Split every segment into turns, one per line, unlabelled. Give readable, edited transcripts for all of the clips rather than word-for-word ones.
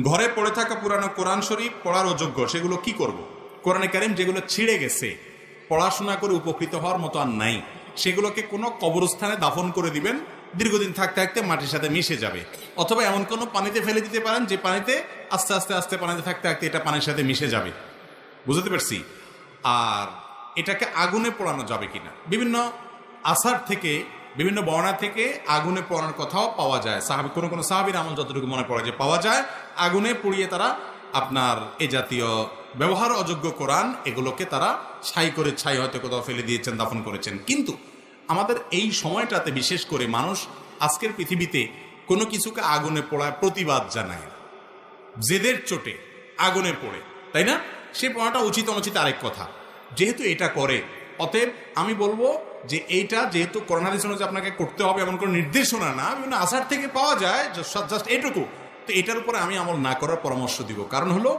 ঘরে পড়ে থাকা পুরানো কোরআন শরীফ পড়ার অযোগ্য, সেগুলো কি করব? কোরআনে কারিম যেগুলো ছিঁড়ে গেছে, পড়াশোনা করে উপকৃত হওয়ার মতো আর নাই, সেগুলোকে কোনো কবরস্থানে দাফন করে দিবেন, দীর্ঘদিন থাকতে থাকতে মাটির সাথে মিশে যাবে। অথবা এমন কোনো পানিতে ফেলে দিতে পারেন যে পানিতে আস্তে আস্তে আস্তে পানিতে থাকতে থাকতে এটা পানির সাথে মিশে যাবে। বুঝতে পারছি? আর এটাকে আগুনে পোড়ানো যাবে কিনা, বিভিন্ন আসার থেকে, বিভিন্ন বর্ণনা থেকে আগুনে পোড়ানোর কথাও পাওয়া যায়। সাহাবী, কোনো সাহাবীর আমল যতটুকু মনে পড়ে যে পাওয়া যায়, আগুনে পুড়িয়ে তারা আপনার এ জাতীয় ব্যবহার অযোগ্য কোরআন এগুলোকে তারা ছাই করে, ছাই হয়তো কোথাও ফেলে দিয়েছেন, দাফন করেছেন। কিন্তু আমাদের এই সময়টাতে বিশেষ করে মানুষ আজকের পৃথিবীতে কোনো কিছুকে আগুনে পোড়ায় প্রতিবাদ জানায়, জেদের চোটে আগুনে পড়ে, তাই না? সে পড়াটা উচিত অনুচিত আরেক কথা। যেহেতু এটা করে, অতএব আমি বলবো যে এইটা যেহেতু করোনা রিসনে যে আপনাকে করতে হবে এমন কোনো নির্দেশনা না, বিভিন্ন আসার থেকে পাওয়া যায়, জাস্ট এটুকু। তো এটার উপরে আমি আমল না করার পরামর্শ দিব। কারণ হলো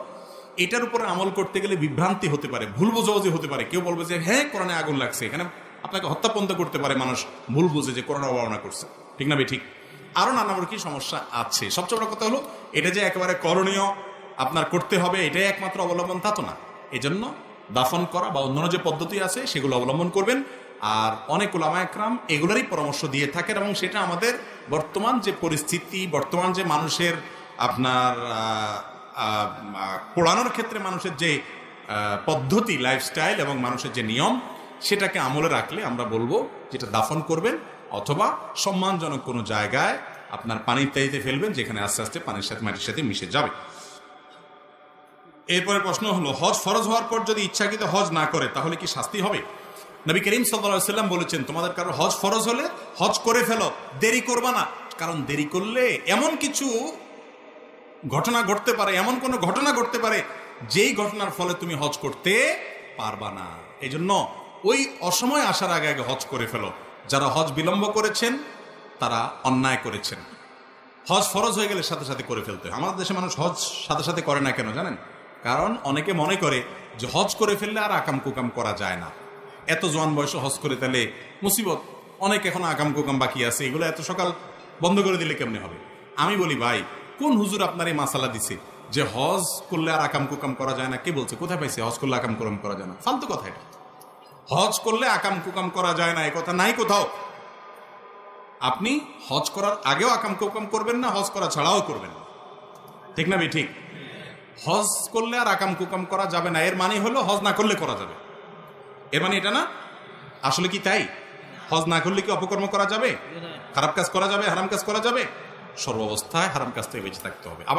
এটার উপরে আমল করতে গেলে বিভ্রান্তি হতে পারে, ভুল বোঝাবুঝি হতে পারে। কেউ বলবে যে হ্যাঁ কোরআনে আগুন লাগছে, এখানে আপনাকে হত্যাপন্ত করতে পারে মানুষ, ভুল বুঝে যে কোরআন অবমাননা করছে। ঠিক না? ঠিক। আরো নানামুখী কি সমস্যা আছে। সবচেয়ে বড় কথা হলো এটা যে একেবারে করণীয়, আপনার করতে হবে এটাই একমাত্র অবলম্বন, তা তো না। এজন্য দাফন করা বা অন্যান্য যে পদ্ধতি আছে সেগুলো অবলম্বন করবেন। আর অনেক উলামা একরাম এগুলোরই পরামর্শ দিয়ে থাকেন, এবং সেটা আমাদের বর্তমান যে পরিস্থিতি, বর্তমান যে মানুষের আপনার পোড়ানোর ক্ষেত্রে মানুষের যে পদ্ধতি, লাইফস্টাইল এবং মানুষের যে নিয়ম, সেটাকে আমলে রাখলে আমরা বলবো যেটা দাফন করবেন অথবা সম্মানজনক কোনো জায়গায় আপনার পানির ইত্যাদিতে ফেলবেন, যেখানে আস্তে আস্তে পানির সাথে মাটির সাথে মিশে যাবে। এরপরে প্রশ্ন হলো, হজ ফরজ হওয়ার পর যদি ইচ্ছাকৃত হজ না করে তাহলে কি শাস্তি হবে? নবী করিম সাল্লাল্লাহু আলাইহি ওয়াসাল্লাম বলেছেন, তোমাদের কারো হজ ফরজ হলে হজ করে ফেলো, দেরি করবা না। কারণ দেরি করলে এমন কিছু ঘটনা ঘটতে পারে, এমন কোনো ঘটনা ঘটতে পারে যেই ঘটনার ফলে তুমি হজ করতে পারবা না। এই জন্য ওই অসময় আসার আগে আগে হজ করে ফেলো। যারা হজ বিলম্ব করেছেন তারা অন্যায় করেছেন। হজ ফরজ হয়ে গেলে সাথে সাথে করে ফেলতে হয়। আমাদের দেশে মানুষ হজ সাথে সাথে করে না কেন জানেন? কারণ অনেকে মনে করে যে হজ করে ফেললে আর আকাম কুকাম করা যায় না, এত জোয়ান বয়সে হজ করে তাহলে মুসিবত, অনেক এখন আকাম কুকাম বাকি আছে, এগুলো এত সকাল বন্ধ করে দিলে কেমনে হবে? আমি বলি, ভাই কোন হুজুর আপনার এই মাসালা দিছে যে হজ করলে আর আকাম কুকাম করা যায় না? কে বলছে? কোথায় পাইছে হজ করলে আকাম কুকাম করা যায় না? ফালতু কথা এটা। হজ করলে আকাম কুকাম করা যায় না এ কথা নাই কোথাও। আপনি হজ করার আগেও আকাম কুকাম করবেন না, হজ করা ছাড়াও করবেন না। ঠিক না? ঠিক। হজ করলে আর আকাম কুকাম করা যাবে না, এর মানে হলো হজ না করলে করা যাবে, এর মানে এটা না। আসলে কি তাই? হজ না করলে কি অপকর্ম করা যাবে, খারাপ কাজ করা যাবে, হারাম কাজ করা যাবে? সর্বাবস্থায় হারাম কাজ থেকে বেঁচে থাকতে হবে। আবার